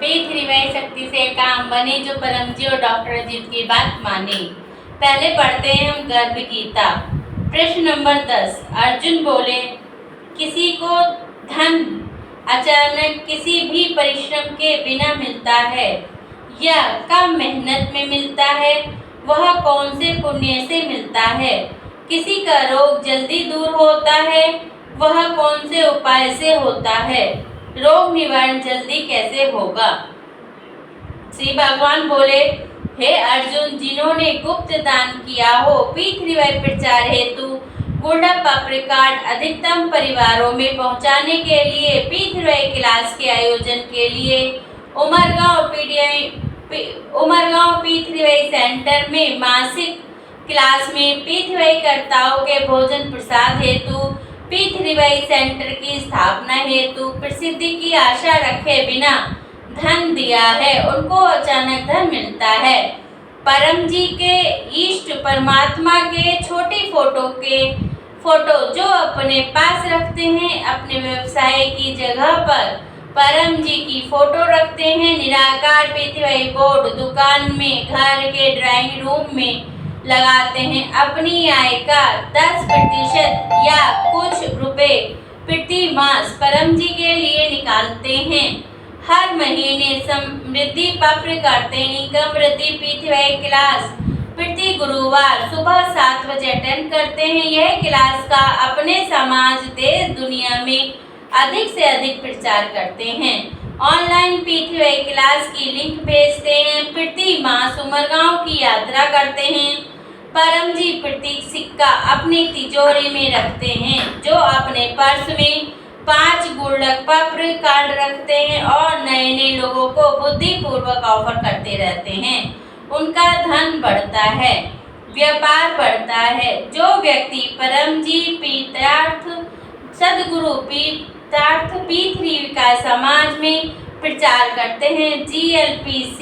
P3Y शक्ति से काम बने जो परम जी और डॉक्टर अजीत की बात माने। पहले पढ़ते हैं हम गर्भ गीता। प्रश्न नंबर 10। अर्जुन बोले, किसी को धन अचानक किसी भी परिश्रम के बिना मिलता है या कम मेहनत में मिलता है, वह कौन से पुण्य से मिलता है? किसी का रोग जल्दी दूर होता है, वह कौन से उपाय से होता है? रोग निवारण जल्दी कैसे होगा? श्री भगवान बोले, हे अर्जुन, जिन्होंने गुप्त दान किया हो, P3Y प्रचार हेतु गुड़प कार्ड अधिकतम परिवारों में पहुंचाने के लिए P3Y क्लास के आयोजन के लिए उमरगांव P3Y सेंटर में मासिक क्लास में P3Y कर्ताओं के भोजन प्रसाद हेतु P3Y सेंटर की स्थापना हेतु प्रसिद्धि की आशा रखे बिना धन दिया है, उनको अचानक धन मिलता है। परम जी के इष्ट परमात्मा के छोटी फोटो जो अपने पास रखते हैं, अपने व्यवसाय की जगह पर परम जी की फोटो रखते हैं। निराकार P3Y बोर्ड दुकान में, घर के ड्राइंग रूम में लगाते हैं। अपनी आय का 10% या कुछ रुपए प्रति मास परम जी के लिए निकालते हैं। हर महीने समृद्धि पत्र करते हैं। इनकम वृद्धि P3Y क्लास प्रति गुरुवार सुबह 7 बजे अटेंड करते हैं। यह क्लास का अपने समाज, देश, दुनिया में अधिक से अधिक प्रचार करते हैं। ऑनलाइन P3Y क्लास की लिंक भेजते हैं। प्रति मास उमरगांव की यात्रा करते हैं। परम जी प्रतीक सिक्का अपनी तिजोरी में रखते हैं, जो अपने पर्स में 5 गुल्लक पत्र कार्ड रखते हैं और नए नए लोगों को बुद्धिपूर्वक ऑफर करते रहते हैं। उनका धन बढ़ता है, व्यापार बढ़ता है। जो व्यक्ति परम जी पितार्थ सदगुरु पितार्थ P3 का समाज में प्रचार करते हैं, GLPC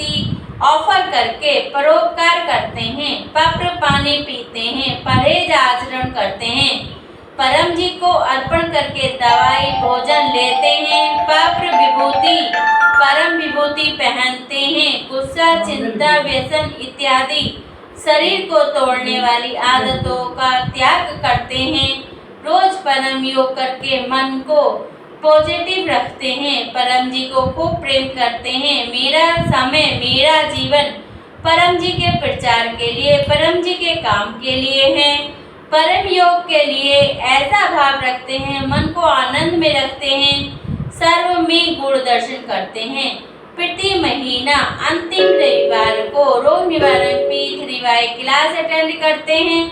ऑफर करके परोपकार करते हैं, पत्र पानी पीते हैं, परहेज आचरण करते हैं, परम जी को अर्पण करके दवाई भोजन लेते हैं, परम विभूति पहनते हैं, गुस्सा, चिंता, व्यसन इत्यादि शरीर को तोड़ने वाली आदतों का त्याग करते हैं। रोज परम योग करके मन को पॉजिटिव रखते हैं, परम जी को खूब प्रेम करते हैं। मेरा समय, मेरा जीवन परम जी के प्रचार के लिए, परम जी के काम के लिए है। परम योग के लिए ऐसा भाव रखते हैं, मन को आनंद में रखते हैं, सर्व में गुण दर्शन करते हैं। प्रति महीना अंतिम रविवार को रोग निवारण P3Y क्लास अटेंड करते हैं।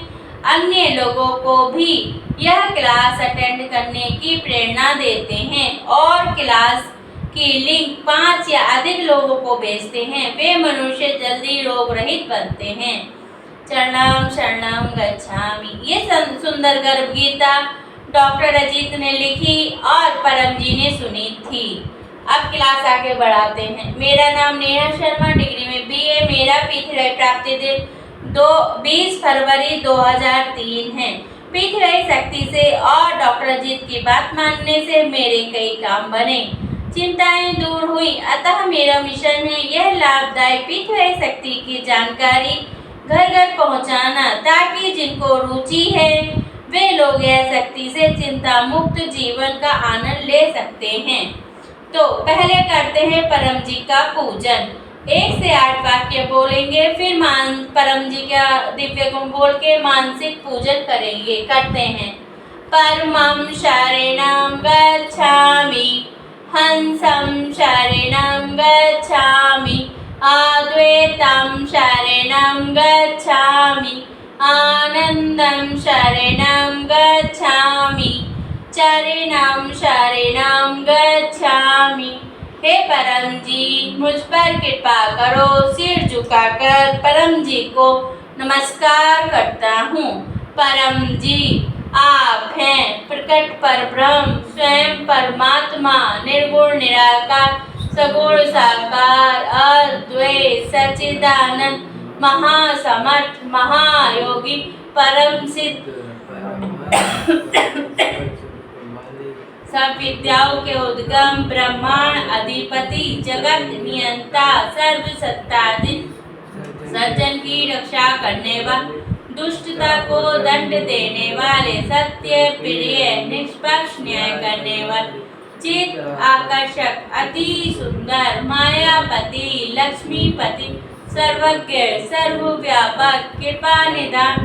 अन्य लोगों को भी यह क्लास अटेंड करने की प्रेरणा देते हैं और क्लास की लिंक 5 या अधिक लोगों को भेजते हैं। वे मनुष्य जल्दी रोग रहित बनते हैं। चरणम शरणम गच्छामि। ये सुंदर गर्भ गीता डॉक्टर अजीत ने लिखी और परम जी ने सुनी थी। अब क्लास आगे बढ़ाते हैं। मेरा नाम नेहा शर्मा, डिग्री में BA। मेरा P3Y प्राप्ति दिन 20 फरवरी 2003 है। P3Y शक्ति से और डॉक्टर अजीत की बात मानने से मेरे कई काम बने, चिंताएं दूर हुई। अतः मेरा मिशन है यह लाभदायक P3Y शक्ति की जानकारी घर घर पहुंचाना, ताकि जिनको रुचि है वे लोग यह शक्ति से चिंता मुक्त जीवन का आनंद ले सकते हैं। तो पहले करते हैं परम जी का पूजन। 1 से 8 वाक्य बोलेंगे, फिर परम जी का दिव्य गुण बोल के मानसिक पूजन करेंगे। करते हैं। परमं शरणं गच्छामि, हंसं शरणं गच्छामि, अद्वैतं शरणं गच्छामि, आनंदं शरणं गच्छामि, चरणं शरणं गच्छामि। हे परम जी, मुझ पर कृपा करो। सिर झुकाकर परम जी को नमस्कार करता हूँ। परम जी आप हैं प्रकट परब्रह्म, स्वयं परमात्मा, निर्गुण निराकार, सगुण साकार, अद्वैत सच्चिदानंद, महासमर्थ, महायोगी, परम सिद्ध, सब विद्याओं के उद्गम, ब्रह्मांड अधिपति, जगत नियंता, सर्व सत्ताधीन, सज्जन की रक्षा करने वाले, दुष्टता को दंड देने वाले, सत्य प्रिय, निष्पक्ष न्याय करने वाले, चित आकर्षक, अति सुंदर, मायापति, लक्ष्मीपति, सर्वज्ञ, सर्वव्यापक, कृपा निधान,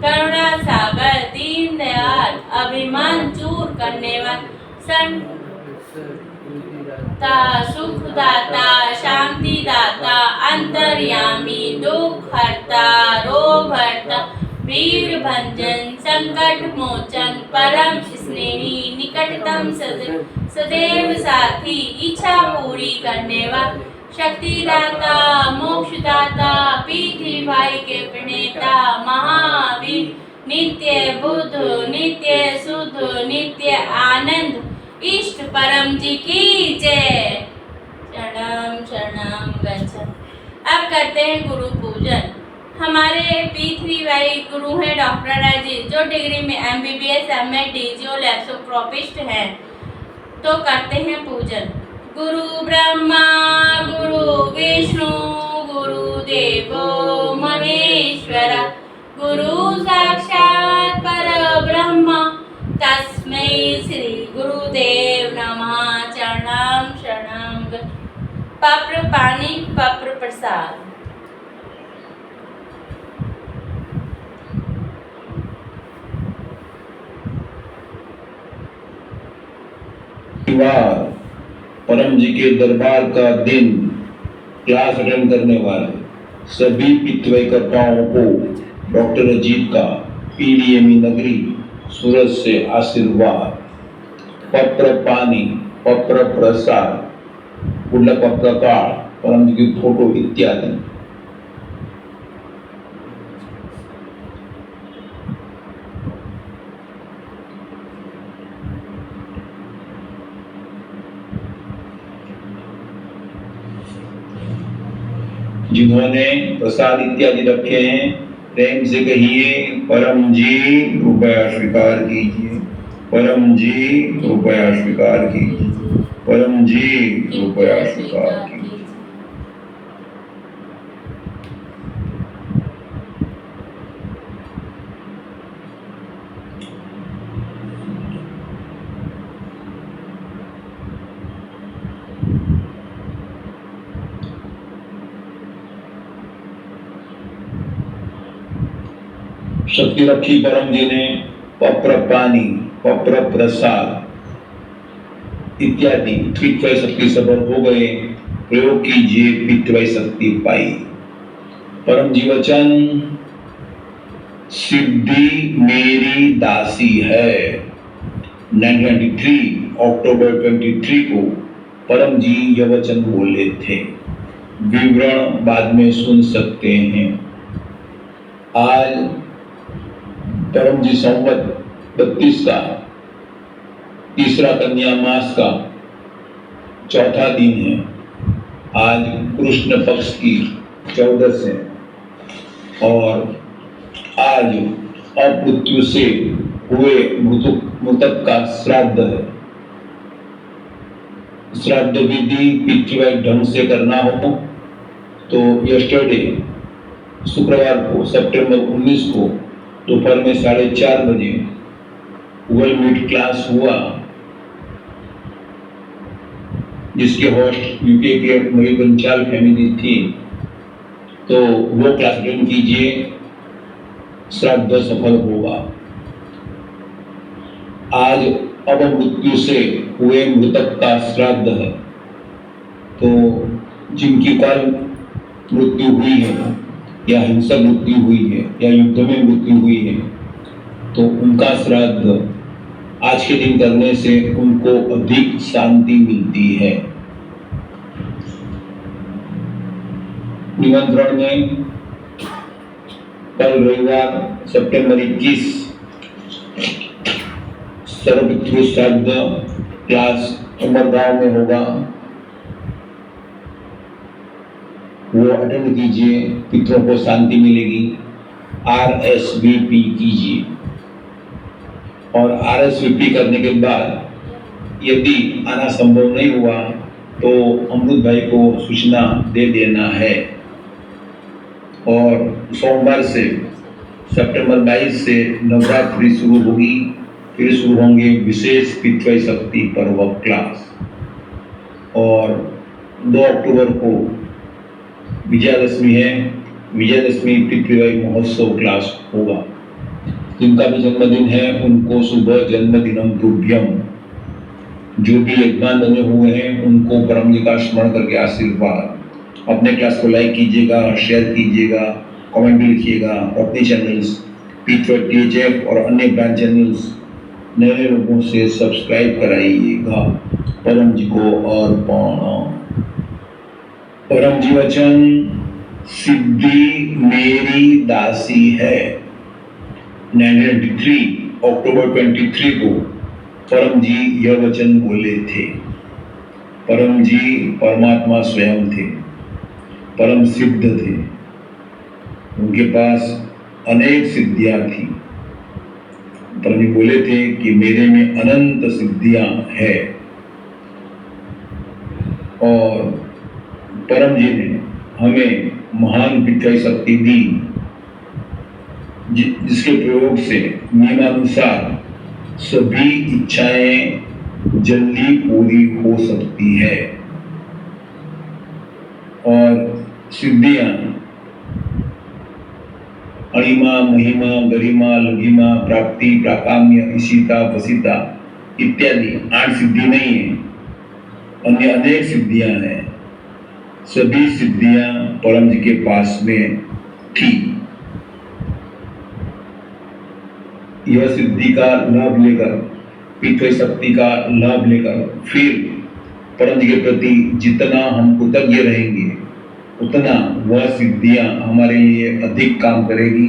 करुणा सागर, दीन दयाल, अभिमान दूर करने वाला, सुखदाता, शांतिदाता, अंतर्यामी, दुख हरता, रोग हरता, भीड़ भंजन, संकट मोचन, परम स्नेही, निकटतम सदैव साथी, इच्छा पूरी करने वाला, शक्तिदाता, मोक्षदाता, पृथ्वी भाई के प्रणेता, महावीर, नित्य बुद्ध, नित्य शुद्ध, नित्य आनंद, इष्ट परम जी की जय। शरणम शरणम गच्छामि। अब करते हैं गुरु पूजन। हमारे पृथ्वी भाई गुरु हैं डॉक्टर राय जी, जो डिग्री में MBBS, MA, DGO, लैप्सोप्रोपिस्ट हैं। तो करते हैं पूजन। गुरु ब्रह्मा गुरु विष्णु गुरुदेवो महेश्वरा, गुरु साक्षात परब्रह्म तस्मै श्री गुरुदेव नमः। चरणम शरणम। पप्र पानी, पप्र प्रसाद। परम जी के दरबार का दिन क्लास अटेंड करने वाले सभी पितृकर्ताओं को डॉक्टर अजीत का PDME नगरी सूरत से आशीर्वाद। पत्र पानी, पत्र प्रसाद, गुल्लक पत्र कार्ड, परम जी की फोटो इत्यादि। जिन्होंने प्रसाद इत्यादि रखे हैं प्रेम से कहिए परम जी कृपया स्वीकार कीजिए, परम जी कृपया स्वीकार कीजिए, परम जी कृपया स्वीकार कीजिए। शक्ति रखी परम जी ने पत्र पानी, पत्र प्रसाद इत्यादि पितृ शक्ति सबर हो गए। प्रयोग कीजिए, पितृ शक्ति पाई। परम जी वचन, सिद्धि मेरी दासी है। 1993 अक्टूबर 23 को परम जी यह वचन बोले थे। विवरण बाद में सुन सकते हैं। आज परम जी संवत 32 का तीसरा कन्या मास का चौथा दिन है। आज कृष्ण पक्ष की 14 है और आज अपमृत्यु से हुए मृतक का श्राद्ध है। श्राद्ध विधि पितृवैध ढंग से करना हो तो यस्टरडे शुक्रवार को सितंबर 19 को दोपहर में 4:30 बजे गूगल मीट क्लास हुआ, जिसके होस्ट यूके के मयूर बंचाल फैमिली थी। तो वो क्लास अटेंड कीजिए, श्राद्ध सफल होगा। आज अपमृत्यु से हुए मृतक का श्राद्ध है। तो जिनकी काल मृत्यु हुई है या हिंसक मृत्यु हुई है या युद्ध में मृत्यु हुई है, तो उनका श्राद्ध आज के दिन करने से उनको अधिक शांति मिलती है। निमंत्रण में कल रविवार सितंबर 21 सर्वपितृ श्राद्ध क्लास उमरगांव में होगा। वो अटेंड कीजिए, पितरों को शांति मिलेगी। RSVP कीजिए और RSVP करने के बाद यदि आना संभव नहीं हुआ तो अमृत भाई को सूचना दे देना है। और सोमवार से सितंबर 22 से नवरात्रि शुरू होगी, फिर शुरू होंगे विशेष पितृ शक्ति पर्व क्लास। और 2 अक्टूबर को विजयादशमी है, विजयादशमी पितृ महोत्सव क्लास होगा। जिनका भी जन्मदिन है उनको शुभ जन्मदिनम तुभ्यम। जो भी यजमान बने हुए हैं उनको परम जी का स्मरण करके आशीर्वाद। अपने क्लास को लाइक कीजिएगा, शेयर कीजिएगा, कमेंट भी लिखिएगा। अपने चैनल्स P2THF और अन्य ब्रांच चैनल्स नए लोगों से सब्सक्राइब कराइएगा। परम जी को अर्पण। परम जी वचन, सिद्धि मेरी दासी है। 1993 अक्टूबर 23 को परम जी यह वचन बोले थे। परम जी परमात्मा स्वयं थे, परम सिद्ध थे। उनके पास अनेक सिद्धियां थी। परम जी बोले थे कि मेरे में अनंत सिद्धियां हैं। और परम जी ने हमें महान पितृ शक्ति दी, जिसके प्रयोग से नियमानुसार सभी इच्छाएं जल्दी पूरी हो सकती है। और सिद्धियां अणिमा, महिमा, गरिमा, लघिमा, प्राप्ति, प्राकाम्य, इशिता, वसिता इत्यादि 8 सिद्धि नहीं है, अन्य अनेक सिद्धियां हैं। सभी सिद्धियां परम जी के पास में थी। यह सिद्धि का लाभ लेकर, पितृ शक्ति का लाभ लेकर फिर परम जी के प्रति जितना हम कृतज्ञ रहेंगे उतना वह सिद्धियां हमारे लिए अधिक काम करेगी,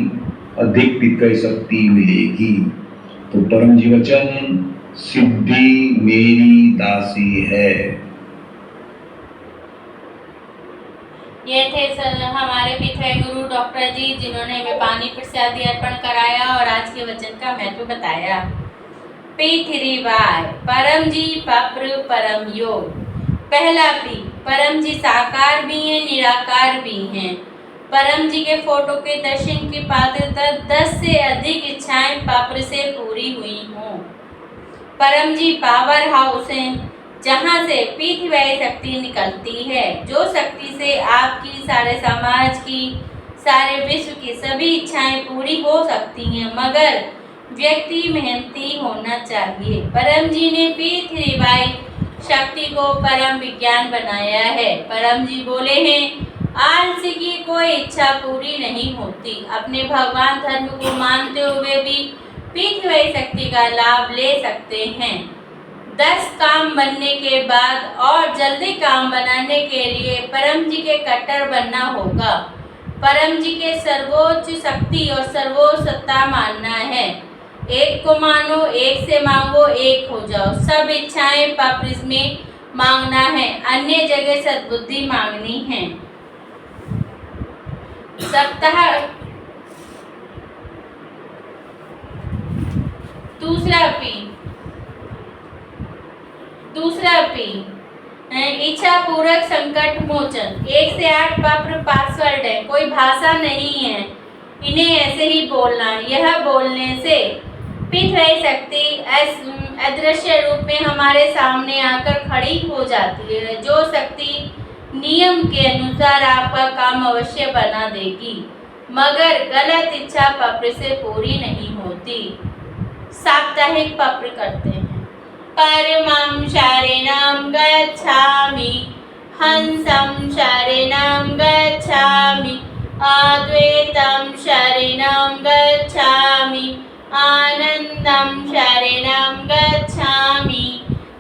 अधिक पितृ शक्ति मिलेगी। तो परम जी वचन, सिद्धि मेरी दासी है। ये थे हमारे पितृ गुरु डॉक्टर जी, जिन्होंने हमें पानी प्रसादी अर्पण कराया और आज के वचन का महत्व बताया। P3Y परम जी पप्र परम योग। पहला P, परम जी साकार भी हैं, निराकार भी हैं। परम जी के फोटो के दर्शन की पात्रता 10 से अधिक इच्छाएं पप्र से पूरी हुई हों। परम जी पावर हाउस हैं, जहाँ से P3Y शक्ति निकलती है, जो शक्ति से आपकी, सारे समाज की, सारे विश्व की सभी इच्छाएं पूरी हो सकती हैं, मगर व्यक्ति मेहनती होना चाहिए। परम जी ने P3Y शक्ति को परम विज्ञान बनाया है। परम जी बोले हैं, आलसी की कोई इच्छा पूरी नहीं होती। अपने भगवान धर्म को मानते हुए भी P3Y शक्ति का लाभ ले सकते हैं। 10 काम बनने के बाद और जल्दी काम बनाने के लिए परम जी के कट्टर बनना होगा। परम जी के सर्वोच्च शक्ति और सर्वोच्च सत्ता मानना है। एक को मानो, एक से मांगो, एक हो जाओ। सब इच्छाएं पप्र में मांगना है, अन्य जगह सद्बुद्धि मांगनी है। सप्ताह दूसरा P इच्छा पूरक संकट मोचन। 1 से 8 पप्र पासवर्ड है, कोई भाषा नहीं है, इन्हें ऐसे ही बोलना। यह बोलने से P3Y शक्ति अदृश्य रूप में हमारे सामने आकर खड़ी हो जाती है, जो शक्ति नियम के अनुसार आपका काम अवश्य बना देगी, मगर गलत इच्छा पप्र से पूरी नहीं होती। साप्ताहिक पप्र करते हैं। परमं शरणं गच्छामि, हंसं शरणं गच्छामि, अद्वैतं शरणं गच्छामि, आनंदं शरणं गच्छामि,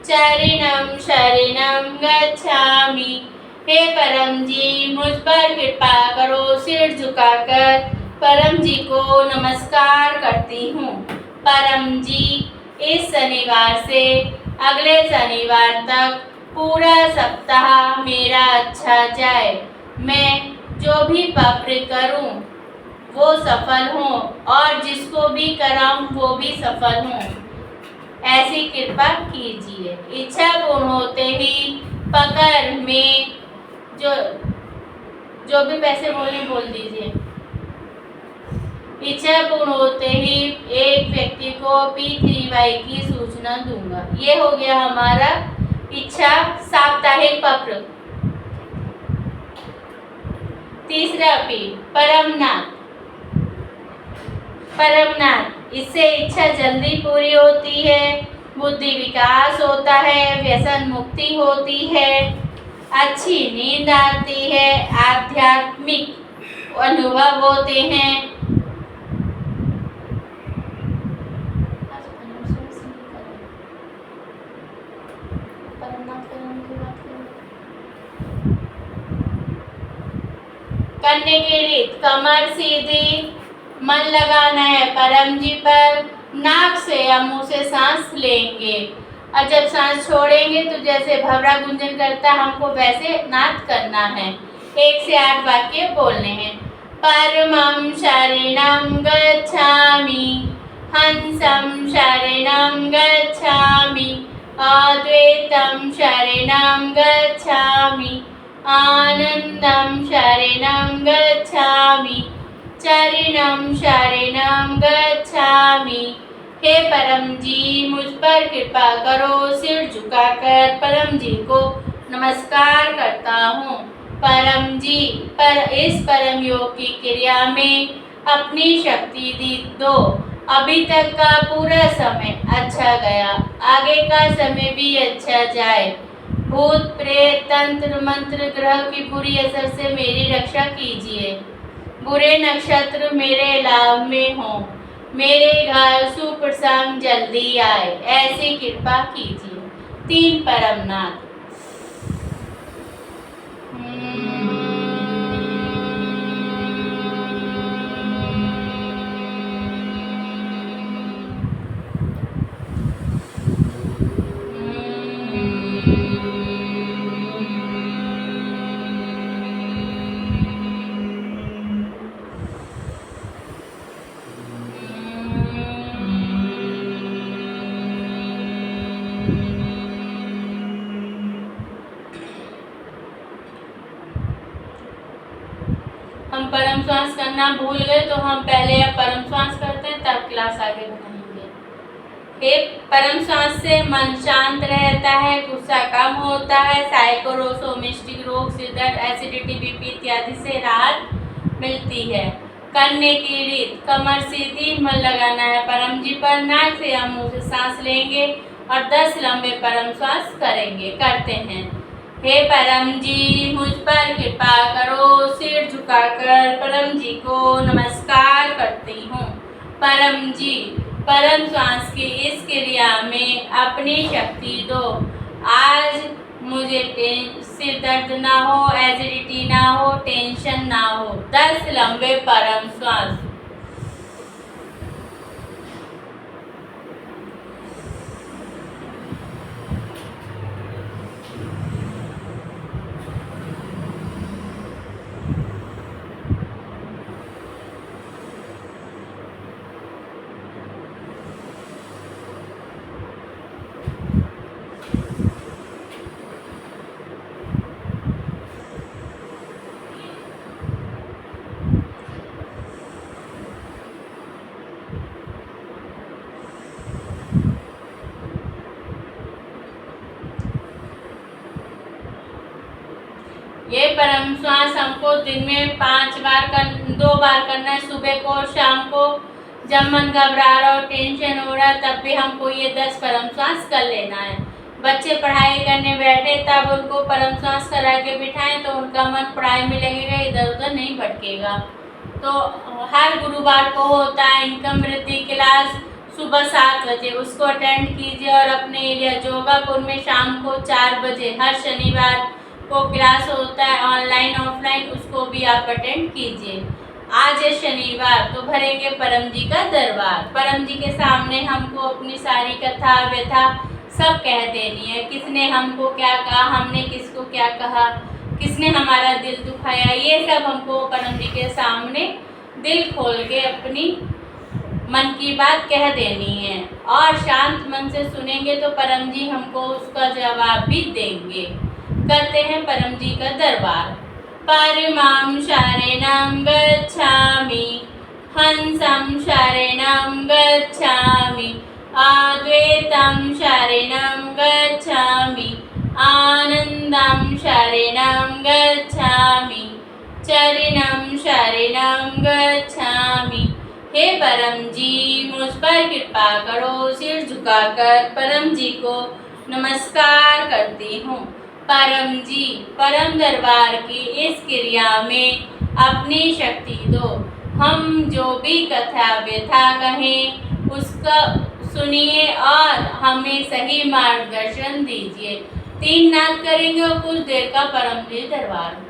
चरणं शरणं गच्छामि। हे परम जी, मुझ पर कृपा करो। सिर झुकाकर परम जी को नमस्कार करती हूँ। परम जी, इस शनिवार से अगले शनिवार तक पूरा सप्ताह मेरा अच्छा जाए। मैं जो भी पप्र करूं वो सफल हों और जिसको भी कराऊं वो भी सफल हों। ऐसी कृपा कीजिए। इच्छा पूर्ण होते ही पकड़ में जो भी पैसे बोलने बोल दीजिए। इच्छा पूर्ण होते ही एक व्यक्ति को P3Y की सूचना दूंगा। ये हो गया हमारा इच्छा साप्ताहिक पत्र। तीसरा P परमनाथ। परमनाथ, इससे इच्छा जल्दी पूरी होती है, बुद्धि विकास होता है, व्यसन मुक्ति होती है, अच्छी नींद आती है, आध्यात्मिक अनुभव होते हैं। करने की रीत, कमर सीधी, मन लगाना है परम जी पर, नाक से या मुंह से सांस लेंगे और जब सांस छोड़ेंगे तो जैसे भवरा गुंजन करता है हमको वैसे नाद करना है। 1 से 8 वाक्य बोलने हैं। परमं शरणं गच्छामि, हंसं शरणं गच्छामि, अद्वैतं शरणं गच्छामि, आनंदं शरणं गच्छामि, चरणं शरणं गच्छामि। हे परम जी, मुझ पर कृपा करो। सिर झुकाकर परम जी को नमस्कार करता हूँ। परम जी, इस परम योग की क्रिया में अपनी शक्ति दी दो। अभी तक का पूरा समय अच्छा गया, आगे का समय भी अच्छा जाए। भूत प्रेत तंत्र मंत्र ग्रह की बुरी असर से मेरी रक्षा कीजिए। बुरे नक्षत्र मेरे लाभ में हो, मेरे घर सुप्रसंग जल्दी आए, ऐसी कृपा कीजिए। 3 परमनाथ। हम परम श्वास करना भूल गए तो हम पहले अब परम श्वास करते हैं, तब क्लास आगे बढ़ाएंगे। हे परम श्वास से मन शांत रहता है, गुस्सा कम होता है, साइकोरोसोमेस्टिक रोग, सिर दर्द, एसिडिटी, बीपी इत्यादि से राहत मिलती है। करने की रीत, कमर सीधी, मन लगाना है परम जी पर, नाक से या मुंह से सांस लेंगे और 10 लंबे परम श्वास करेंगे। करते हैं। हे परम जी, मुझ पर कृपा करो। सिर झुकाकर परम जी को नमस्कार करती हूँ। परम जी, परम श्वास की इस क्रिया में अपनी शक्ति दो। आज मुझे सिर दर्द ना हो, एसिडिटी ना हो, टेंशन ना हो। 10 लंबे परम श्वास। ये परम श्वास हमको दिन में 2 बार करना है, सुबह को, शाम को। जब मन घबरा रहा और टेंशन हो रहा तब भी हमको ये 10 परम श्वास कर लेना है। बच्चे पढ़ाई करने बैठे तब उनको परम श्वास करा के बिठाएं तो उनका मन पढ़ाई में लगेगा, इधर उधर नहीं भटकेगा। तो हर गुरुवार को होता है इनकम वृद्धि क्लास सुबह 7 बजे, उसको अटेंड कीजिए। और अपने एरिया जोगापुर में शाम को 4 बजे हर शनिवार को क्लास होता है, ऑनलाइन ऑफलाइन, उसको भी आप अटेंड कीजिए। आज है शनिवार तो भरेंगे परम जी का दरबार। परम जी के सामने हमको अपनी सारी कथा व्यथा सब कह देनी है। किसने हमको क्या कहा, हमने किसको क्या कहा, किसने हमारा दिल दुखाया, ये सब हमको परम जी के सामने दिल खोल के अपनी मन की बात कह देनी है और शांत मन से सुनेंगे तो परम जी हमको उसका जवाब भी देंगे। करते हैं परम जी का दरबार। परमां शरणं गच्छामि, हंसं शरणं गच्छामि, अद्वैतं शरणं गच्छामि, आनंदं शरणं गच्छामि, चरणं शरणं गच्छामि। हे परम जी मुझ पर कृपा करो। सिर झुकाकर परम जी को नमस्कार करती हूँ। परम जी परम दरबार की इस क्रिया में अपनी शक्ति दो। हम जो भी कथा व्यथा कहें उसका सुनिए और हमें सही मार्गदर्शन दीजिए। 3 नाद करेंगे और कुछ देर का परम जी दरबार।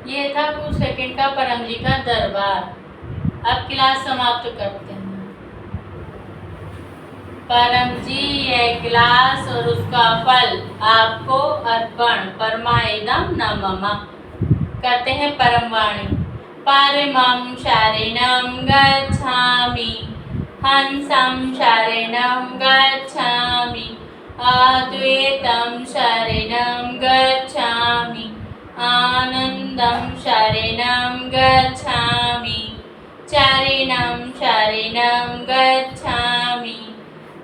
ये था कुछ सेकंड का परम जी का दरबार। अब क्लास समाप्त करते हैं। परम जी यह क्लास और उसका फल आपको अर्पण परमाइदम नमः। करते हैं परम वाणी। परमं शरणं गच्छामि, हंसं शरणं गच्छामि, अद्वैतं शरणं गच्छामि, आनन्दं शरणं गच्छामि, चरणं शरणं गच्छामि,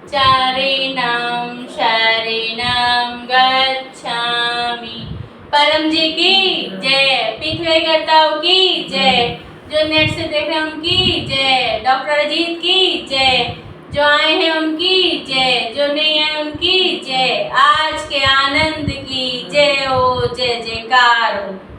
चरणं शरणं गच्छामि। परम जी की जय, पीठवे करताओं की जय, जो नेट से देख रहे हैं उनकी जय, डॉक्टर अजीत की जय, जो आए हैं उनकी जय, जो नहीं आए उनकी जय। आज के आनंद की जय हो, जय जयकार हो।